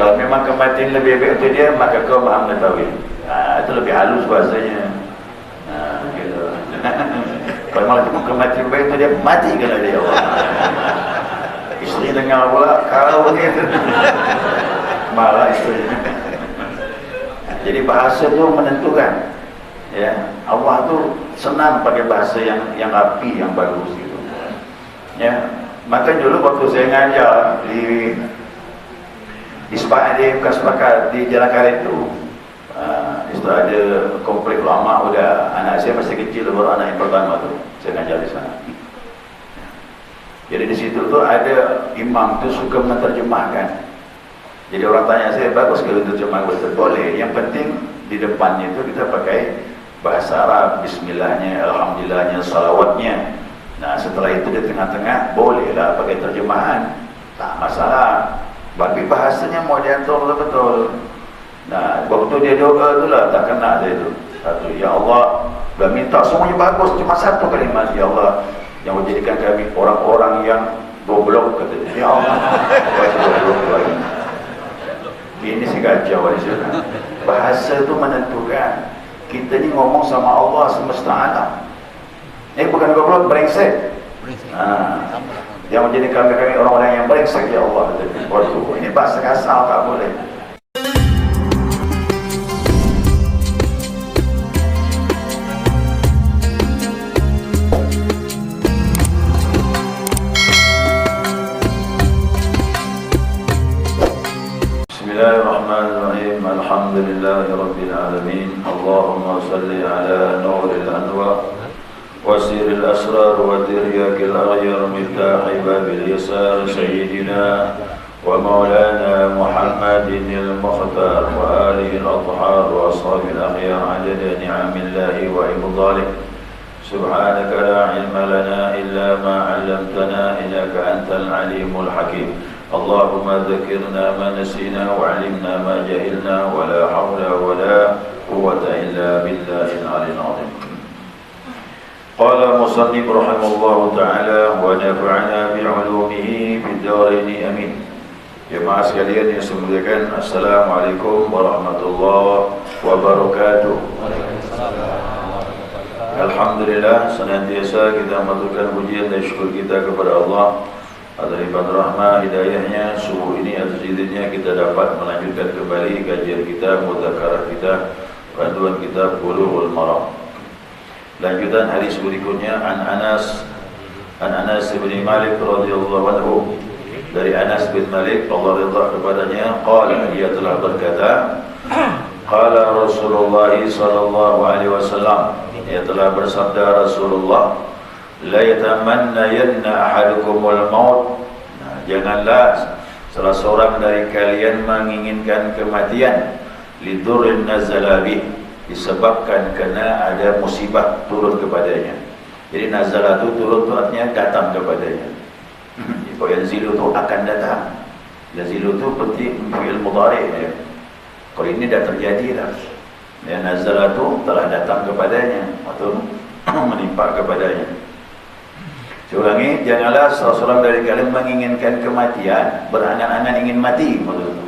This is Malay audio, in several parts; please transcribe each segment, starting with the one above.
Kalau memang kematian lebih baik untuk dia, maka kau maha mengetahui. Itu lebih halus bahasanya. Gitu. Kalau malah kematian baik untuk dia, mati kena dia Allah. Isteri dengar pula, kalau begitu malah isteri. Jadi bahasa tu menentukan. Ya, Allah tu senang pakai bahasa yang rapi, yang bagus gitu. Ya, maka dulu waktu saya ngajar di bukan sepakat di Jalan Karet tu, itu ada komplek lama, udah anak saya masih kecil, baru anak yang pertama tu saya ngajar di sana. Jadi di situ tu ada imam tu suka menerjemahkan. Jadi orang tanya saya, bagus kalau terjemah betul? Boleh, yang penting di depannya itu kita pakai bahasa Arab, bismillahnya, alhamdulillahnya, salawatnya. Nah setelah itu di tengah-tengah bolehlah pakai terjemahan, tak masalah. Tapi bahasanya mau diatur betul-betul. Nah waktu dia doa tu lah tak kena saya tu. Satu, ya Allah, dah minta semuanya bagus, cuma satu kalimat, ya Allah, yang menjadikan kami orang-orang yang goblok, katanya. Ya Allah, apa goblok lagi? Ini si kacau di sana. Bahasa tu menentukan. Kita ni ngomong sama Allah semesta alam. Ini bukan goblok, brengsek. Yang menjadikan kami orang-orang yang brengsek, ya Allah. Waduh, ini bahasa kasar, tak boleh. Bismillahirrahmanirrahim. Alhamdulillahirabbil alamin. Allahumma salli ala nuril anwar wasiril asrar wa diryakil aghyar miftahi babil yasar sayyidina wa maulana Muhammadin al-mukhtar wa alihi al-athhar wa ashabil akhyar adada ni'amillahi wa ibdalih. Subhanaka la ilma lana illa ma 'allamtana innaka antal alimul hakim. Allahumma dzakirna ma nasina wa 'allimna ma jahilna wa la hawla wa la quwwata illa billahil 'aliyyil 'azim. Qala musannif rahimahullahu ta'ala wa nafa'ana bi'ulumihi fid dharain amin. Jemaah sekalian yang saya muliakan, assalamualaikum warahmatullahi wabarakatuh. Alhamdulillah, senantiasa kita mengaturkan pujian dan syukur kita kepada Allah atas lipat rahmah hidayahnya. Subuh ini atas izinnya kita dapat melanjutkan kembali kajian kita, mudzakarah kita, panduan kita Bulughul Maram. Lanjutan hadis berikutnya an Anas bin Malik radhiyallahu anhu. Dari Anas bin Malik, Allah ridha kepadanya, qala, dia telah berkata, qala Rasulullah sallallahu alaihi wasallam, dia telah bersabda Rasulullah, la yatamannayanna ahadukumul maut. Janganlah salah seorang dari kalian menginginkan kematian lidurrin nazala bih, disebabkan kerana ada musibah turun kepadanya. Jadi nazala itu turun itu artinya datang kepadanya. Kalau yanzilu itu akan datang. Yanzilu itu seperti fi'il mudhari' ya. Kalau ini dah terjadi dah. Ya, nazala itu telah datang kepadanya atau menimpa kepadanya. Saya ulangi, janganlah salah seorang dari kalian menginginkan kematian, berangan-angan ingin mati, maksudnya.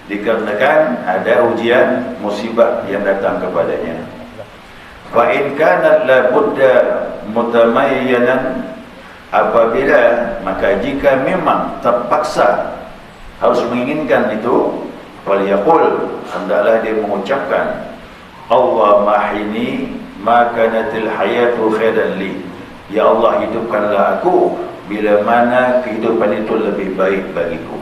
Dikarenakan ada ujian musibah yang datang kepadanya. Fa in kana la budda mutamayyanan, apabila maka jika memang terpaksa harus menginginkan itu, falyaqul, hendaklah dia mengucapkan, Allah mahini ma kanatil hayatu khairan li. Ya Allah, hidupkanlah aku bila mana kehidupan itu lebih baik bagiku.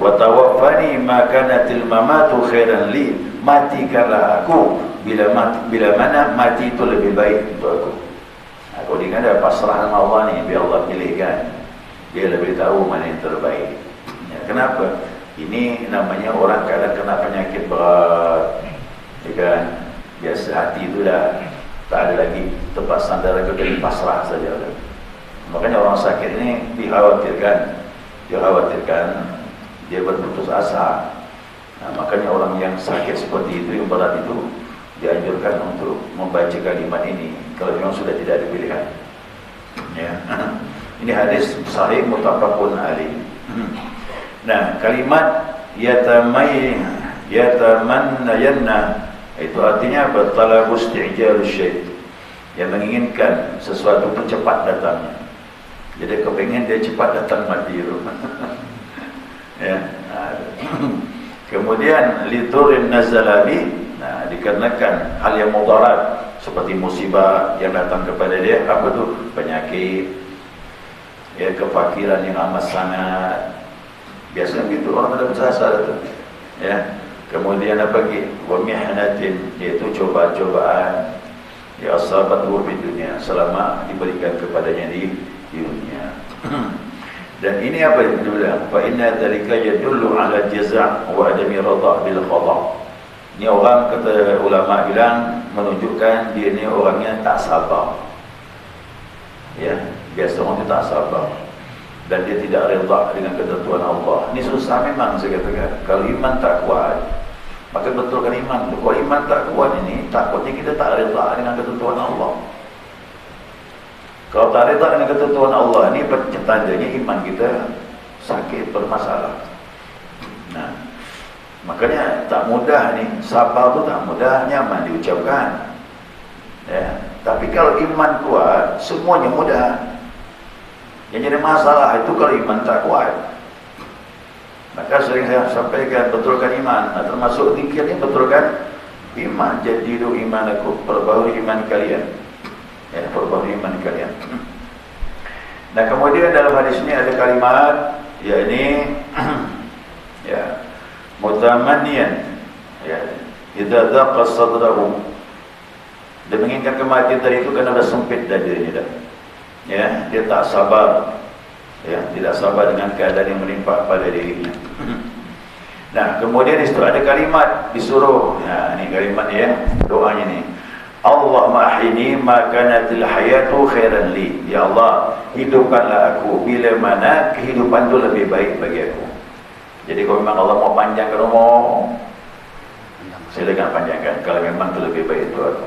Wa tawaffani ma kanatil mamatu khairan li. Matikanlah aku bila mana mati itu lebih baik untuk aku. Kalau dia kan ada pasrah sama Allah ni, biar Allah pilihkan. Dia lebih tahu mana yang terbaik. Ya, kenapa? Ini namanya orang kadang kena penyakit berat. Ya kan? Biasa hati itu dah tak ada lagi tempat sandar, kecuali pasrah saja. Makanya orang sakit ini dikhawatirkan, dia berputus asa. Nah, makanya orang yang sakit seperti itu, yang berat itu, dianjurkan untuk membaca kalimat ini kalau memang sudah tidak ada pilihan. Ya. Ini hadis sahih muttafaqun alaih. Nah, kalimat yatamannayanna, itu artinya apa? Talabu isti'jalus syai', yang menginginkan sesuatu itu cepat datangnya. Jadi kepengen dia cepat datang mati itu. Ya. Kemudian lidurin nazalabi, nah, dikarenakan hal yang mudarat seperti musibah yang datang kepada dia, apa tu? Penyakit, ya, kefakiran yang amat sangat. Biasanya gitu orang ada bersasar tu. Ya. Kemudian apa lagi? Wa mihnatin, yaitu cobaan-cobaan, ya, asabatu di dunia, selama diberikan kepadanya di dunia. Dan ini apa yang dia bilang? Fa inna dzalika yadullu ala jaza' wa adami radha' bil khata'. Ini orang, kata ulama bilang, menunjukkan dia ni orangnya tak sabar. Ya, biasa orang itu tak sabar. Dan dia tidak redha dengan ketentuan Allah. Ini susah memang saya katakan. Kalau iman tak kuat, maka betulkan iman. Kalau iman tak kuat ini, takutnya kita tak redha dengan ketentuan Allah. Kalau tak redha dengan ketentuan Allah, ini tandanya iman kita sakit, bermasalah. Nah, makanya tak mudah ni, sabar tu tak mudah, nyaman diucapkan. Ya, tapi kalau iman kuat, semuanya mudah. Yang jadi masalah itu kalau iman tak kuat. Maka sering saya sampaikan, betulkan iman. Nah, termasuk zikir ni betulkan iman. Jadidu imanakum, perbaharui iman kalian. Ya, perbaharui iman kalian. Nah, kemudian dalam hadis ini ada kalimat, yakni ya, mutamanniyan, ya, idza daqa sadrahu, dia menginginkan kematian tadi itu kerana dah sempit dah dirinya dah. Ya, dia tak sabar, ya, tidak sabar dengan keadaan yang menimpa pada dirinya. Nah, kemudian di situ ada kalimat disuruh, ya, ini kalimat ya, doanya ni, Allahumma ahyini ma kanatil hayatu khairan li. Ya Allah, hidupkanlah aku bila mana kehidupan itu lebih baik bagi aku. Jadi kalau memang Allah mau panjangkan umur, silakan panjangkan. Kalau memang itu lebih baik itu aku.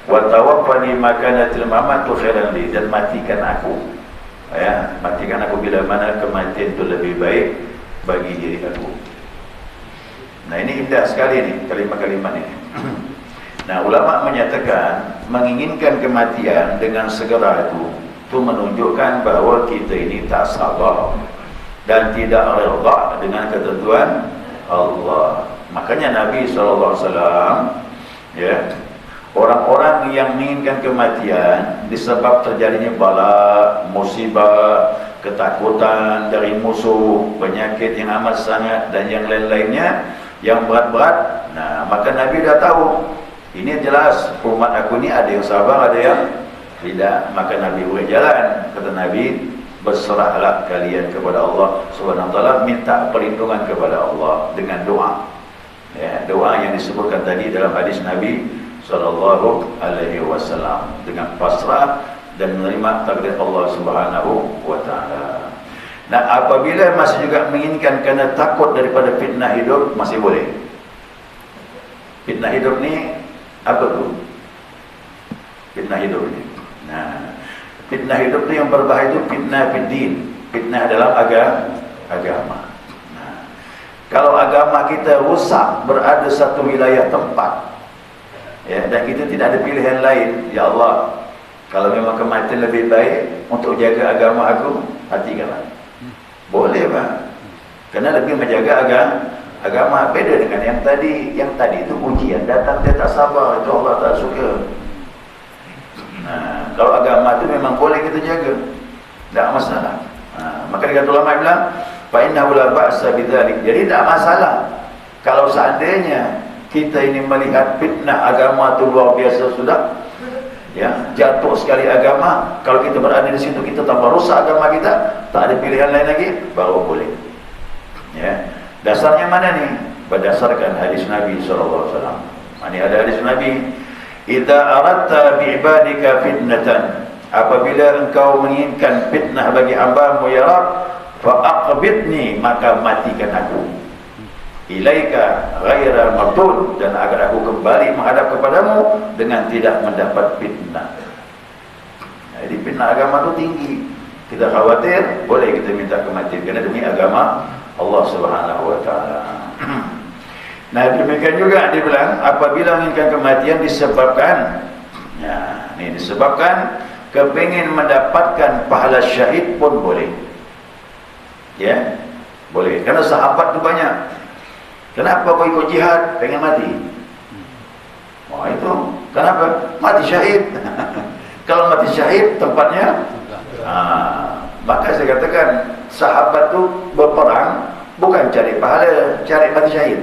Wa tawaffani ma kanatil mamatu khairan li, dan matikan aku. Ya, matikan aku bila mana kematian itu lebih baik bagi diri aku. Nah, ini indah sekali nih kalimat-kalimat ini. Nah, ulama menyatakan menginginkan kematian dengan segera itu menunjukkan bahawa kita ini tak sabar dan tidak redha dengan ketentuan Allah. Makanya Nabi SAW, ya, orang-orang yang menginginkan kematian disebab terjadinya bala, musibah, ketakutan dari musuh, penyakit yang amat sangat dan yang lain-lainnya yang berat-berat. Nah, maka Nabi dah tahu, ini jelas umat aku ni ada yang sabar, ada yang tidak. Maka Nabi beri jalan. Kata Nabi, berserahlah kalian kepada Allah Subhanahu wa taala, minta perlindungan kepada Allah dengan doa. Ya, doa yang disebutkan tadi dalam hadis Nabi sallallahu alaihi wasallam, dengan pasrah dan menerima takdir Allah Subhanahu wa taala. Nah, apabila masih juga menginginkan kerana takut daripada fitnah hidup, masih boleh. Fitnah hidup ni apa tu? Fitnah hidup ni. Nah, fitnah hidup tu yang berbahaya itu fitnah fiddin, fitnah dalam agama. Nah, kalau agama kita rusak berada satu wilayah tempat, ya, dan kita tidak ada pilihan lain, ya Allah, kalau memang kematian lebih baik untuk jaga agama aku, hatikanlah. Boleh Pak, kerana lebih menjaga agama. Beda dengan yang tadi. Yang tadi itu ujian datang, dia tak sabar, itu Allah tak suka. Nah, kalau agama itu memang boleh kita jaga, tak masalah. Maka dikata ulama bilang, fa innahu la ba'sa bidzalik. Jadi tak masalah kalau seandainya kita ini melihat fitnah agama itu luar biasa sudah, ya, jatuh sekali agama. Kalau kita berada di situ, kita tambah rusak agama kita, tak ada pilihan lain lagi, baru boleh. Ya, dasarnya mana nih? Berdasarkan hadis Nabi SAW. Ini ada hadis Nabi, idza aradta bi'ibadika fitnatan, apabila engkau menginginkan fitnah bagi hamba-Mu ya Rabb, fa'aqbidni, maka matikan aku, ilaika ghaira martud, dan agar aku kembali menghadap kepadamu dengan tidak mendapat fitnah. Jadi fitnah agama itu tinggi. Kita khawatir, boleh kita minta kematian kerana demi agama Allah Subhanahu wa taala. Nah demikian juga dia bilang apabila menginginkan kematian disebabkan, ya, ini disebabkan kepingin mendapatkan pahala syahid pun boleh. Ya, boleh. Karena sahabat tu banyak. Kenapa kau ikut jihad? Pengen mati. Oh itu. Kenapa? Mati syahid. Kalau mati syahid tempatnya. Maka saya katakan sahabat tu berperang bukan cari pahala, cari mati syahid.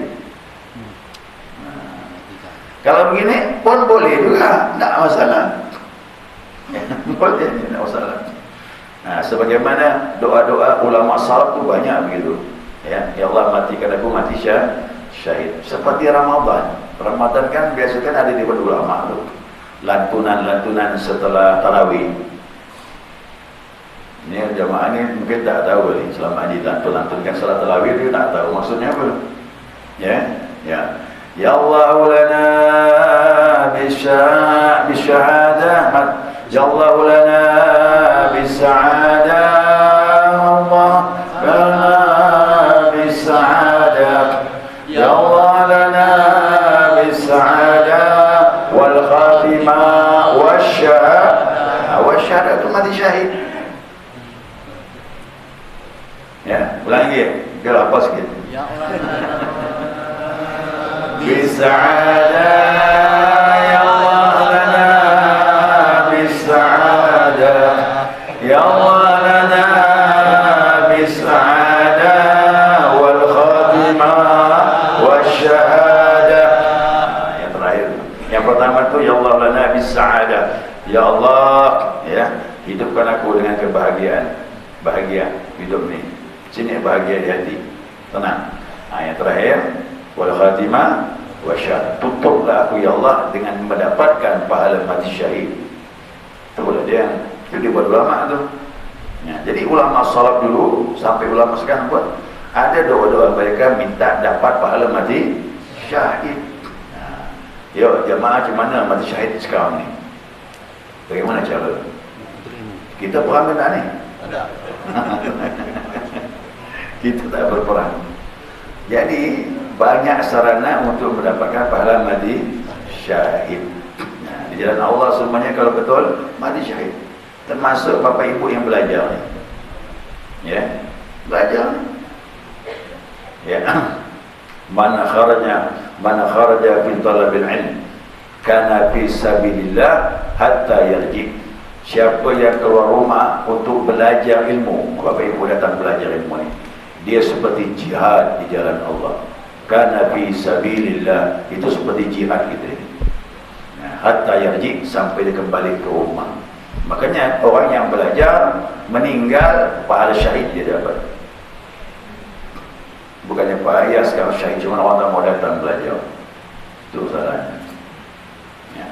Kalau begini pun boleh juga, tak masalah. Boleh, tak masalah. Nah, sebagaimana doa-doa ulama salaf tu banyak begitu. Ya Allah matikan aku mati syahid. Seperti Ramadan. Ramadan kan biasanya ada di ulama tu. Lantunan-lantunan setelah tarawih. Ini jamaah ni mungkin tak tahu ni selama ni lantun-lantunkan salat tarawih dia tak tahu maksudnya apa. Ya. Ya Allah lana bisyahadah. Ya Allah lana bis'adah. Allah lana bis'adah. Ya Allah lana bis'adah wal khatimah wasyahadah itu mati syahid. Ya, ulang lagi ya. Biar apa sikit. Ya Allah. Bis'adah ya Allah lana bis'adah. Ya Allah lana bis'adah wal khatimah wasyahadah. Yang terakhir. Yang pertama tu ya Allah lana bis'adah. Ya Allah, ya, hidupkan aku dengan kebahagiaan. Bahagia hidup ni. Sini bahagia di hati, tenang. Yang terakhir, wal khatimah wasyahadah. Tutuplah aku ya Allah dengan mendapatkan pahala mati syahid. Itulah dia yang itu dibuat ulama tu. Ya, jadi ulama salaf dulu sampai ulama sekarang buat ada doa-doa mereka minta dapat pahala mati syahid. Yo jemaah macam mana mati syahid sekarang ni? Bagaimana cara? Kita perang ke tak ni? Ada. Kita tak berperang. Jadi banyak sarana untuk mendapatkan pahala mati syahid. Nah, di jalan Allah semuanya kalau betul mati syahid. Termasuk bapa ibu yang belajar ni. Ya, belajar. Ya. Man kharaja fi talabil ilm kana fi sabilillah hatta yarji. Siapa yang keluar rumah untuk belajar ilmu, bapa ibu datang belajar ilmu ni, dia seperti jihad di jalan Allah. Kana fi sabilillah, itu seperti jihad kita ini. Nah, hatta yarji, sampai dia kembali ke rumah. Makanya orang yang belajar meninggal pahala syahid dia dapat. Bukannya payah sekarang syahid cuma orang tak mau datang belajar. Itu salahnya. Ya.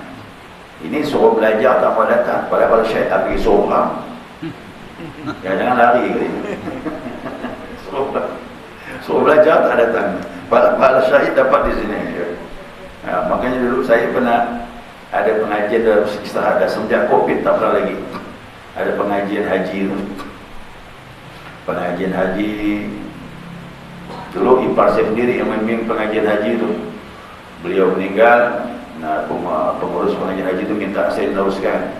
Ini suruh belajar tak mau datang, padahal kalau syahid tak pergi suruh orang. Ya, jangan lari ke dia. Suruh belajar tak datang. Pahala syahid dapat di sini. Ya, makanya dulu saya pernah ada pengajian dalam kisah ada sejak Covid tak pernah lagi. Ada pengajian haji tu. Pengajian haji dulu ipar saya sendiri yang membimbing pengajian haji tu. Beliau meninggal. Nah, pengurus pengajian haji tu minta saya teruskan.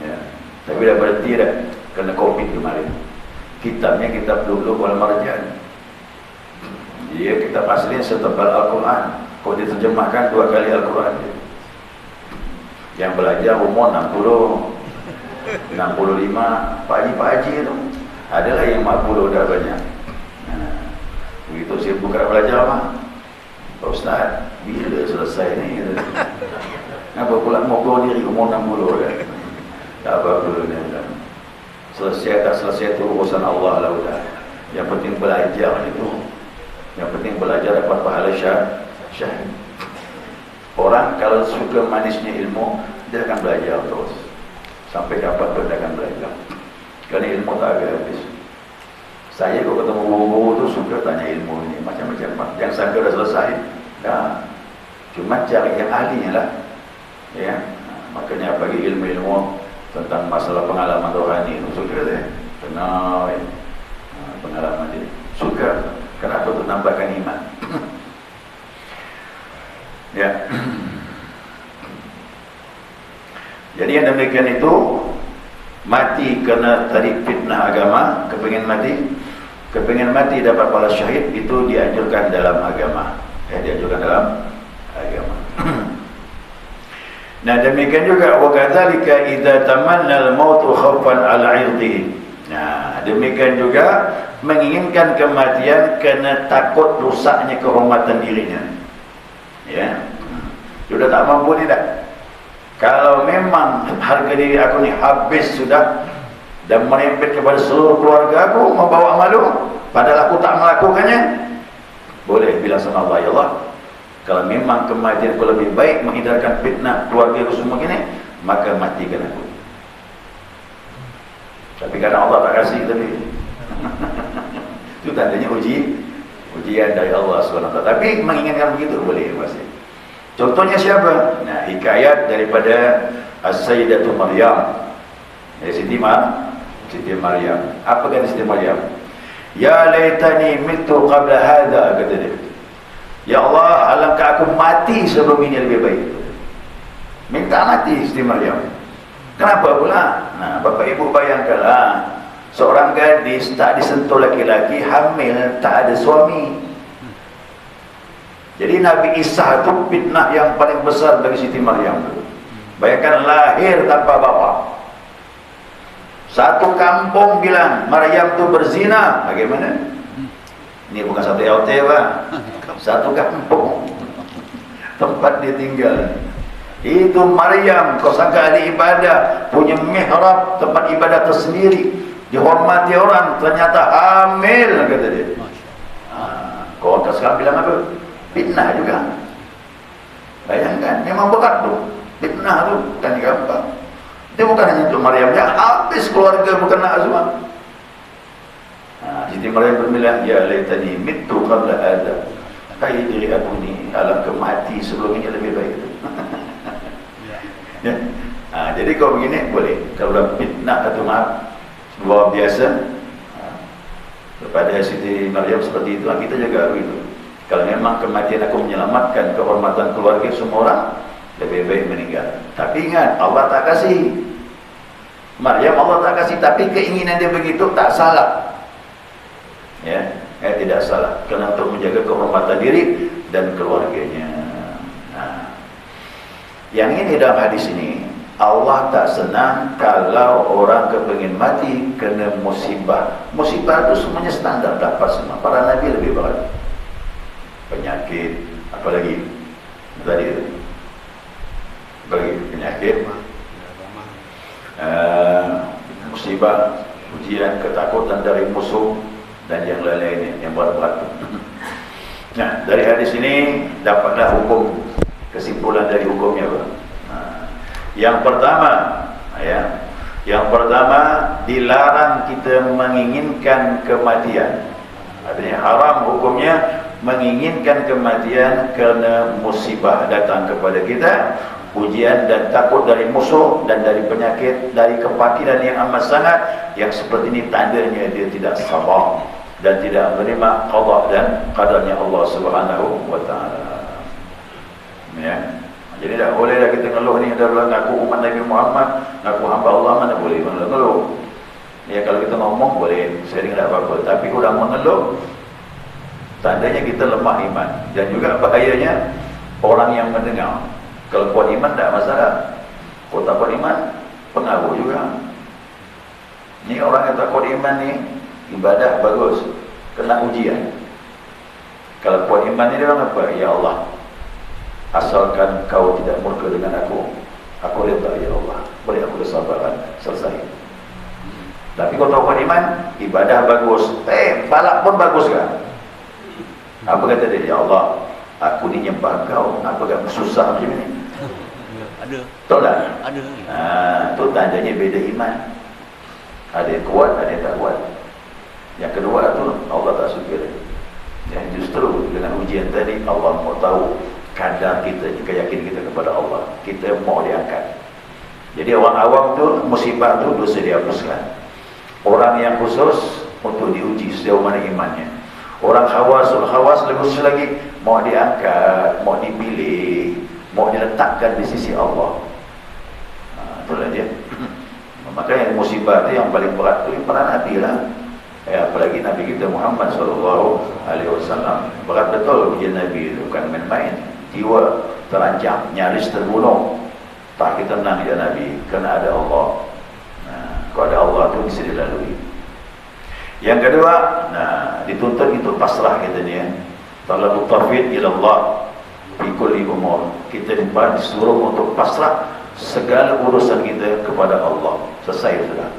Ya. Tapi dah berhenti dah kerana Covid kemarin. Kitabnya kitab dulu wal marjan. Dia kitab asli setebal Al-Quran. Kalau diterjemahkan 2 kali Al-Quran. Yang belajar umur 60, 65, Pak Haji tu. Adalah yang 40 dah banyak. Nah, begitu saya buka belajar mah. Pak Ustaz, bila selesai ni? Kenapa pula mau diri umur 60 kan? Tak apa-apa ni. Selesai tak selesai itu urusan Allah lah udah. Yang penting belajar itu. Yang penting belajar dapat pahala syahid. Orang kalau suka manisnya ilmu, dia akan belajar terus. Sampai dapat pun dia akan belajar. Kerana ilmu tak habis. Saya kalau ketemu guru-guru tu suka tanya ilmu ini macam-macam. Yang sangka dah selesai. Dah. Cuma cari yang ahlinya lah. Ya. Makanya bagi ilmu-ilmu tentang masalah pengalaman rohani itu suka dia. Kenal pengalaman dia. Suka. Kenapa? Untuk nambahkan iman. Ya. Jadi yang demikian itu mati kerana tadi fitnah agama, kepingin mati dapat pahala syahid, itu dianjurkan dalam agama. Dianjurkan dalam agama. Nah, demikian juga wa kadzalika idza tamanna al-maut khaufan 'ala 'irdihi. Nah, demikian juga menginginkan kematian kerana takut rusaknya kehormatan dirinya. Ya. Sudah tak mampu ni dah. Kalau memang harga diri aku ni habis sudah dan merembet kepada seluruh keluarga aku, membawa malu, padahal aku tak melakukannya, boleh bilang sama Allah, ya Allah, kalau memang kematian aku lebih baik menghindarkan fitnah keluarga aku semua gini, maka matikan aku. Tapi kadang Allah tak kasih tadi. Itu tandanya ujian dari Allah SWT. Tapi menginginkan begitu boleh masih. Contohnya siapa? Nah, hikayat daripada As-Sayyidatu Maryam. Siti Maryam. Apa kata Siti Maryam? Ya laitani mitu qabla hadha, kata dia. Ya Allah, alangkah aku mati sebelum ini lebih baik. Minta mati Siti Maryam. Kenapa pula? Nah, Bapak Ibu bayangkanlah, seorang gadis tak disentuh laki-laki, hamil, tak ada suami. Jadi Nabi Isa itu fitnah yang paling besar bagi Siti Maryam. Bayangkan lahir tanpa bapa. Satu kampung bilang Maryam itu berzina. Bagaimana? Ini bukan satu LT, Pak. Satu kampung tempat dia tinggal. Itu Maryam, kau sangka ahli ibadah, punya mihrab, tempat ibadah tersendiri, dihormati orang, ternyata hamil, kata dia. Kau sekarang bilang apa? Fitnah juga. Bayangkan, memang berat tu. Fitnah tu bukan gampang. Dia bukan hanya untuk Maryam, ya, habis keluarga berkena semua. Siti Maryam berbilang, ya laitani mitu qabla hadha. Hai diri aku ni, alangkah mati sebelum ini lebih baik. Ya. Jadi kalau begini boleh. Kalau dah fitnah atau maaf luar biasa kepada Siti Maryam seperti itu, kita juga begitu. Kalau memang kematian aku menyelamatkan kehormatan keluarga semua orang, lebih baik meninggal. Tapi ingat, Allah tak kasih. Maryam Allah tak kasih, tapi keinginan dia begitu tak salah. Ya, tidak salah. Kerana untuk menjaga kehormatan diri dan keluarganya. Yang ini dalam hadis ini, Allah tak senang kalau orang kepingin mati kena musibah. Musibah itu semuanya standar dapat semua. Para Nabi lebih berat. Penyakit, apalagi tadi bagi penyakit, musibah, ujian, ketakutan dari musuh dan yang lain-lainnya yang berat-berat. Nah, dari hadis ini dapatlah hukum, kesimpulan dari hukumnya, Pak. Yang pertama, dilarang kita menginginkan kematian. Artinya haram hukumnya menginginkan kematian kerana musibah datang kepada kita, ujian dan takut dari musuh dan dari penyakit, dari kefakiran yang amat sangat, yang seperti ini tandanya dia tidak sabar dan tidak menerima qada dan qadarnya Allah Subhanahu wa taala. Ya. Jadi tak boleh dah kita ngeluh ni, adalah ngaku umat Nabi Muhammad, ngaku hamba Allah, mana boleh mengeluh. Ya, kalau kita ngomong boleh, saya tak apa-apa, tapi kalau dah mengeluh, tandanya kita lemah iman. Dan juga bahayanya orang yang mendengar. Kalau kuat iman tak masalah, kalau tak kuat iman pengaruh juga. Ni orang yang tak kuat iman ni ibadah bagus, kena ujian. Kalau kuat iman ni dia orang apa? Ya Allah, asalkan kau tidak murka dengan aku redha ya Allah, beri aku kesabaran, selesai. Tapi kalau tak kuat iman, ibadah bagus, balak pun bagus kan? Apa kata dia? Ya Allah, aku ni nyembah kau, apa kamu susah macam ni? Ada. Tahu tak? Ada. Itu tandanya beda iman. Ada yang kuat, ada yang tak kuat. Yang kedua tu Allah tak suka dia. Yang justru dengan ujian tadi, Allah mau tahu kadar kita, keyakinan kita kepada Allah. Kita mau diangkat. Jadi orang awam tu musibah tu dosa dihapuskan. Orang yang khusus untuk diuji sejauh mana imannya. Orang khawas lebih khusus lagi, mau diangkat, mau dipilih, mau diletakkan di sisi Allah. Itulah dia. Makanya musibah itu yang paling berat itu para nabi lah. Apalagi Nabi kita Muhammad SAW. Berat betul ujian Nabi itu, bukan main-main. Jiwa terancam, nyaris terbunuh. Tak kita tenang ya Nabi, kerana ada Allah. Kalau ada Allah itu bisa dilalui. Yang kedua, dituntut itu pasrah kita ni. Talabu taufiq ila Allah fi kulli umur. Kita disuruh untuk pasrah segala urusan kita kepada Allah. Selesai sudah.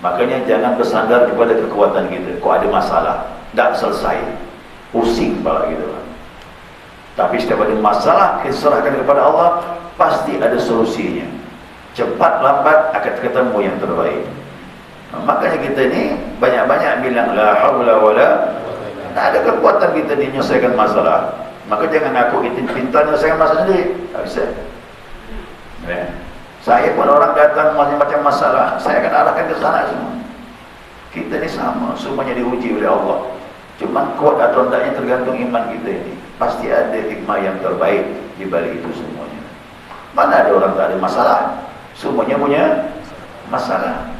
Makanya jangan bersandar kepada kekuatan kita. Kok ada masalah, tak selesai, pusing kepala kita. Tapi setiap ada masalah, kita serahkan kepada Allah, pasti ada solusinya. Cepat lambat akan ketemu yang terbaik. Makanya kita ni banyak-banyak bilang la haula wala, tak ada kekuatan kita menyelesaikan masalah. Maka jangan aku kita pintar menyelesaikan masalah sendiri. Tak bisa. Saya pun orang datang macam-macam masalah, saya akan arahkan ke sana semua. Kita ni sama, semuanya diuji oleh Allah. Cuma kuat atau tidaknya tergantung iman kita ini. Pasti ada hikmah yang terbaik di balik itu semuanya. Mana ada orang tak ada masalah? Semuanya punya masalah.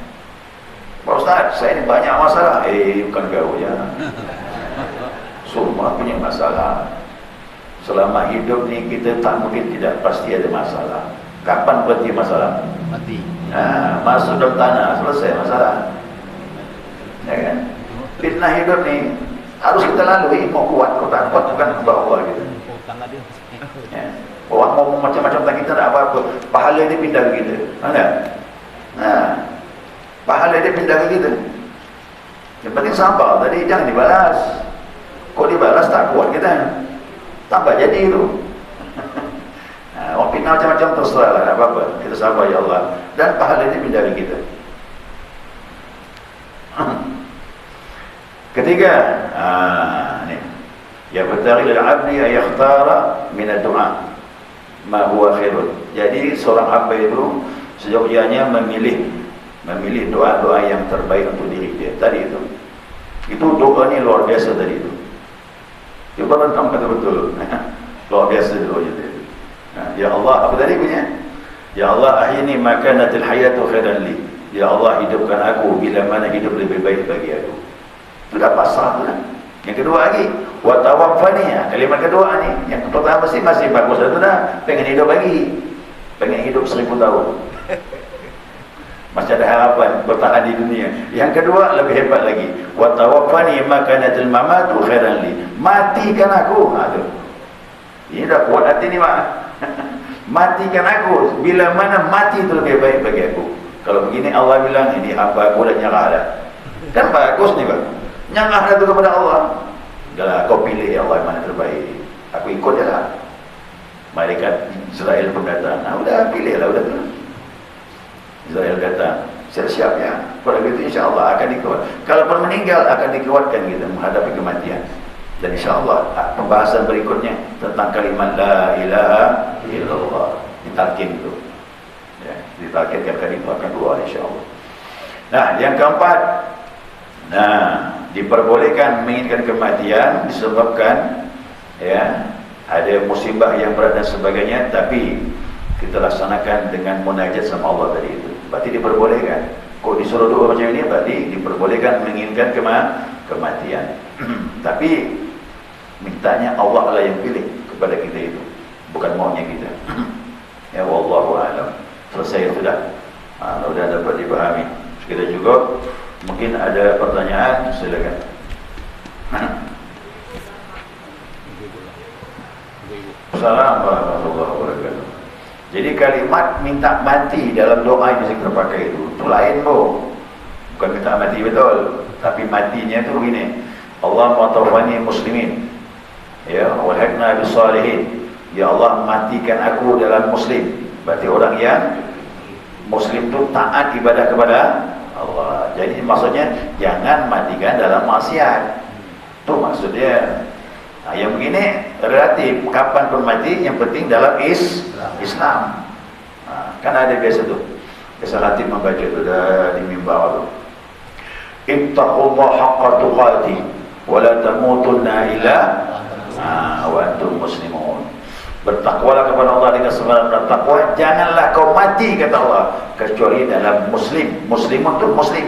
Pak Ustaz, saya ni banyak masalah. Bukan kau ya. Semua punya masalah. Selama hidup ni kita tak mungkin tidak pasti ada masalah. Kapan berhenti masalah? Mati. Masuk dalam tanah, selesai masalah. Ya kan? Fitnah hidup ni harus kita lalui. Mau kuat, kau tak kuat bukan bawa gitu. Ya. Orang mau macam-macam tak kita tak apa-apa. Pahala dia pindah ke kita. Ada? Pahala dia pindah ke kita. Yang penting sabar. Tadi jangan dibalas. Kau dibalas tak kuat kita. Tambah jadi itu. Orang fitnah macam-macam terserah lah, tak apa-apa. Kita sabar ya Allah. Dan pahala ini pindah ke kita. Ketiga, ni. Ya batari lil 'abdi ayakhtara min ad-du'a ma huwa khairun. Jadi seorang hamba itu sejauh-jauhnya memilih doa-doa yang terbaik untuk diri dia. Tadi itu. Itu doa ni luar biasa tadi itu. Cuba rentam kata betul. Luar biasa doa itu. Ya Allah, apa tadi punya? Ya Allah, ahyini makanatil hayatu khairan li. Ya Allah, hidupkan aku bila mana hidup lebih baik bagi aku. Itu dah pasrah tu lah. Yang kedua lagi, wa tawaffani. Kalimat kedua ni, yang pertama masih bagus tu dah. Pengen hidup lagi. Pengen hidup 1000 tahun. Masih ada harapan bertahan di dunia. Yang kedua lebih hebat lagi. Wa tawaffani makanatil mamatu khairan li. Matikan aku. Tu. Ini dah kuat hati ni mak. Matikan aku bila mana mati itu lebih baik bagi aku. Kalau begini Allah bilang ini hamba aku dah nyerah dah. Kan bagus ni bang. Nyerah dah tu kepada Allah. Dahlah kau pilih ya Allah mana terbaik. Aku ikut je lah. Malaikat Israel pun datang. Udah pilih lah udah tu. Israel datang. Siap-siap ya. Pada begitu insya-Allah akan dikuat. Kalau pun meninggal akan dikuatkan kita menghadapi kematian. Dan insyaAllah pembahasan berikutnya tentang kalimat La ilaha illallah ditalkin itu ya, ditalkinkan kalimat akan keluar insyaAllah. Nah yang keempat, diperbolehkan menginginkan kematian disebabkan ya ada musibah yang berat dan sebagainya, tapi kita laksanakan dengan munajat sama Allah tadi itu, berarti diperbolehkan. Kok disuruh doa macam ini berarti diperbolehkan menginginkan kematian. Tapi mintanya Allah lah yang pilih kepada kita itu, bukan maunya kita. Ya wallahu a'lam. Selesai sudah. Sudah dapat dipahami. Sekitar juga. Mungkin ada pertanyaan, silakan. Assalamualaikum warahmatullahi wabarakatuh. Jadi kalimat minta mati dalam doa yang bisa kita pakai itu lain bukan minta mati betul, tapi matinya itu begini. Allah ma'tawani muslimin. Ya, walhaqna bisalihin. Ya Allah, matikan aku dalam muslim. Berarti orang yang muslim itu taat ibadah kepada Allah. Jadi maksudnya jangan matikan dalam maksiat. Itu maksudnya. Yang begini relatif, kapan pun mati, yang penting dalam Islam. Kan ada biasa tu. Biasa Latif membaca tu dah di mimbar tu. Ittaqullaha haqqa tuqatih wala tamutunna illa wa antum muslimun. Bertakwalah kepada Allah dengan sebenar-benar takwa, janganlah kau mati kata Allah kecuali dalam muslim. Muslimun tu muslim.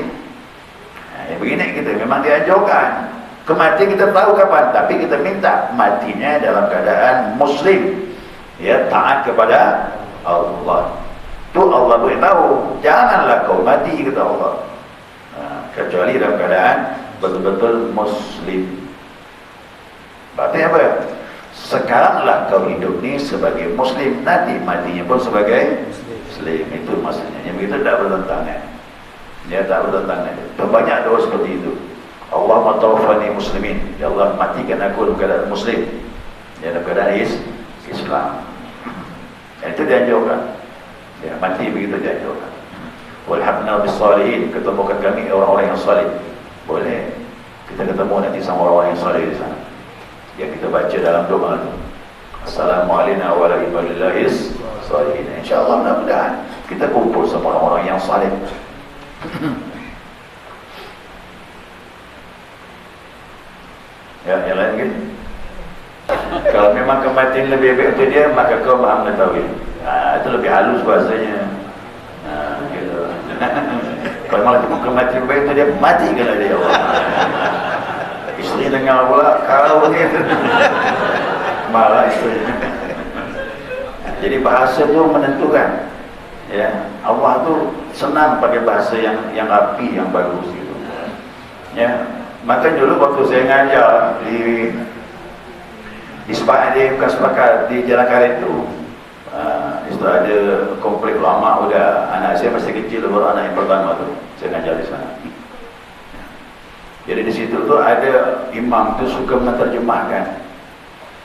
Begini kita memang diajarkan. Kematian kita tahu kapan, tapi kita minta matinya dalam keadaan muslim, ya, taat kepada Allah. Tu Allah beritahu, janganlah kau mati kata Allah, kecuali dalam keadaan betul-betul muslim. Berarti apa? Sekaranglah kau hidup ni sebagai muslim, nanti matinya pun sebagai muslim. Itu maksudnya. Yang begitu tak bertentangan. Dia tak bertentangan. Banyak doa seperti itu. Allahumma tawaffani muslimin, ya Allah matikan aku dalam keadaan muslim, ya, dalam keadaan Islam. Itu dianjurkan, ya, mati begitu dianjurkan. Walhaqna bis-salihin, ketemukan kami orang-orang yang salih. Boleh kita ketemu nanti sama orang-orang yang salih di sana. Ya, kita baca dalam doa itu, Assalamualaikum warahmatullahi wabarakatuh. InsyaAllah mudah-mudahan kita kumpul sama orang-orang yang salih. Ya, yang lain kan? Kalau memang kematian lebih baik untuk dia, maka kau maha mengetahui. Itu lebih halus bahasanya. Gitu. Kalau malah kematian lebih baik untuk dia, matikanlah dia. Isteri dengar pula, kalau begitu malah isteri. Jadi bahasa tu menentukan. Ya, Allah tu senang pakai bahasa yang rapi, yang bagus gitu. Ya. Maka dulu waktu saya ngajar di bukan sepakat di Jalan Karet itu, itu ada komplek lama, udah anak saya masih kecil, baru anak yang pertama tu saya ngajar di sana. Jadi di situ tu ada imam tu suka menerjemahkan.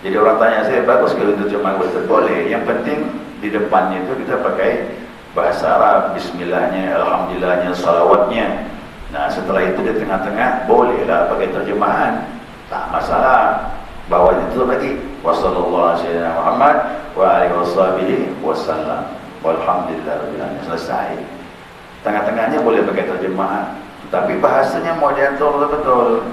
Jadi orang tanya saya, bagus kalau terjemah betul? Boleh. Yang penting di depannya itu kita pakai bahasa Arab, Bismillahnya, Alhamdulillahnya, salawatnya. Nah, setelah itu di tengah-tengah bolehlah pakai terjemahan, tak masalah. Bawah itu lagi wassallallahu alaihi Muhammad wa alihi wasallam walhamdulillah, selesai. Tengah-tengahnya boleh pakai terjemahan, tapi bahasanya mau diatur betul-betul.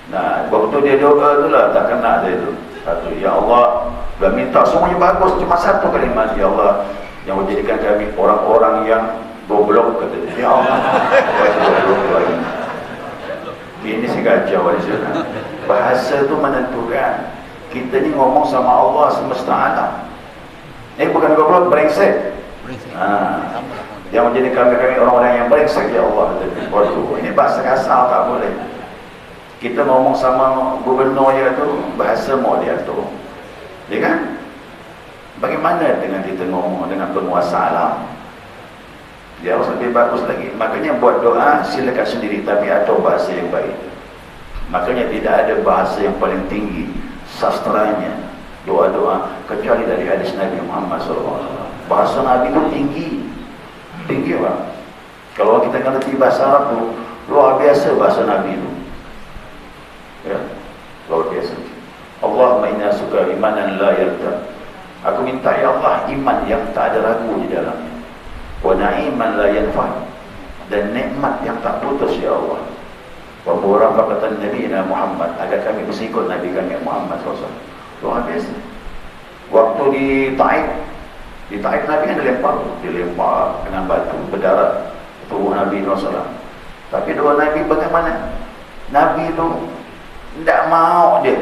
Nah, waktu dia doa itulah tak kena dia itu. Satu, ya Allah, dah minta semuanya bagus, cuma satu kalimat, ya Allah, yang menjadikan kami orang-orang yang goblok, kata dia. Ya Allah, goblok lagi. Ini si kacau di sana. Bahasa itu menentukan. Kita ni ngomong sama Allah semesta alam. Ini bukan goblok, brengsek. Yang menjadikan kami orang-orang yang brengsek, ya Allah. Waduh, ini bahasa kasar, tak boleh. Kita ngomong sama gubernur ya tu, bahasa mau diatur. Ya kan? Bagaimana dengan kita ngomong dengan penguasa alam? Dia harus lebih bagus lagi. Makanya buat doa silakan sendiri, tapi atau bahasa yang baik. Makanya tidak ada bahasa yang paling tinggi sastranya doa-doa kecuali dari hadis Nabi Muhammad SAW. Bahasa Nabi itu tinggi bang. Kalau kita ngerti bahasa Arab itu luar biasa bahasa Nabi itu, ya, luar biasa. Allahumma inna suka imanan la yartab. Aku minta ya Allah iman yang tak ada ragu di dalamnya. Wa na'iman la yanfa', dan nikmat yang tak putus ya Allah. Wa murafaqatan nabiyina Muhammad, agar kami bersikut Nabi kami Muhammad SAW. Luar biasa. Waktu di Taif Nabi kan dilempar dengan batu berdarah tubuh Nabi SAW. Tapi doa Nabi bagaimana? Nabi itu tidak mau dia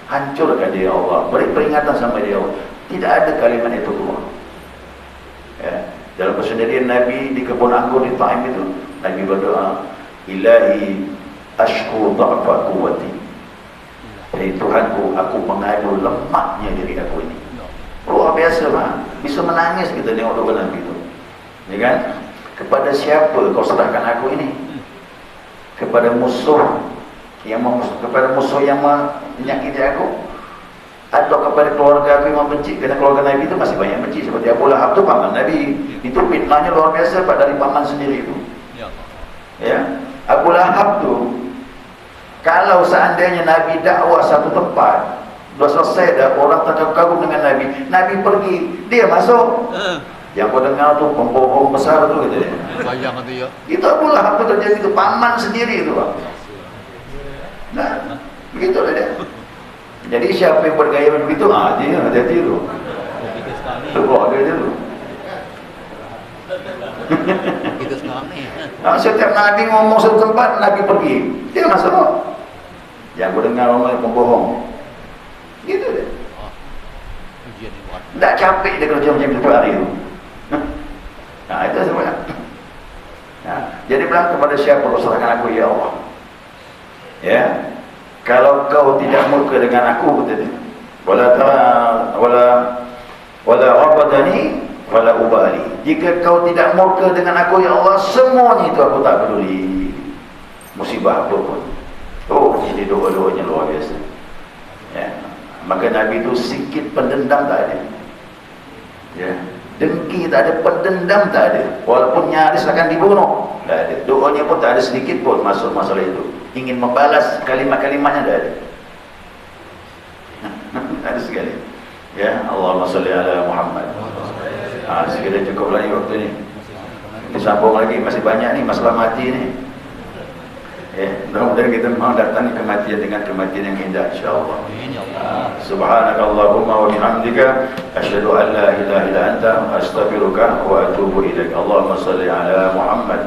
hancurkan dia Allah, beri peringatan sama dia Allah. Tidak ada kalimat itu keluar. Ya. Dalam persendirian Nabi di kebun anggur di Taif itu, Nabi berdoa, Ilahi ashku dha'fa quwwati. Dari Tuhanku, aku mengadu lemahnya diri aku ini. Luar biasa lah. Bisa menangis kita tengok doa Nabi itu. Ya kan? Kepada siapa kau serahkan aku ini? Kepada musuh yang menyakiti aku? Atau kepada keluarga aku yang membenci? Kerana keluarga Nabi itu masih banyak benci. Seperti Abu Lahab itu paman Nabi. Itu fitnahnya luar biasa dari paman sendiri itu. Ya, Abu Lahab tu, kalau seandainya Nabi dakwah satu tempat, dah selesai dah, orang terkagum dengan Nabi, Nabi pergi, dia masuk. Yang kau dengar tu pembohong besar tu gitu ya. Bayang tu ya. Itu Abu Lahab tu terjadi tu, paman sendiri itu. Nah, Begitu lah dia. Jadi siapa yang bergaya begitu, dia hati-hati tu. Tu keluarga dia tu. Kita sekarang ni. Setiap Nabi ngomong satu tempat, Nabi pergi. Dia masalah. Yang aku dengar orang yang pembohong. Gitu dia. Ujian ni buat. Tak capek dia kerja macam itu hari tu. Itu sebenarnya. Jadi bilang kepada siapa kau serahkan aku, ya Allah. Ya. Kalau kau tidak murka dengan aku, kata dia. Wala rabadani wala ubali. Jika kau tidak murka dengan aku, ya Allah, semuanya itu aku tak peduli. Musibah apa pun. Jadi doa-doanya luar biasa. Ya. Maka Nabi itu sikit pendendam tak ada. Ya. Dengki tak ada, pendendam tak ada. Walaupun nyaris akan dibunuh, tak ada. Doanya pun tak ada sedikit pun masuk masalah itu. Ingin membalas kalimat-kalimatnya tak ada. Ada sekali. Ya, Allahumma salli ala Muhammad. Sekiranya cukup lagi waktu ni. Disambung lagi, masih banyak ni masalah mati ni. Mudah-mudahan kita mau datang kematian dengan kematian yang indah, insyaAllah. Subhanakallahumma wa bihamdika asyhadu an la ilaha illa anta astaghfiruka wa atubu ilaik. Allahumma salli ala Muhammad.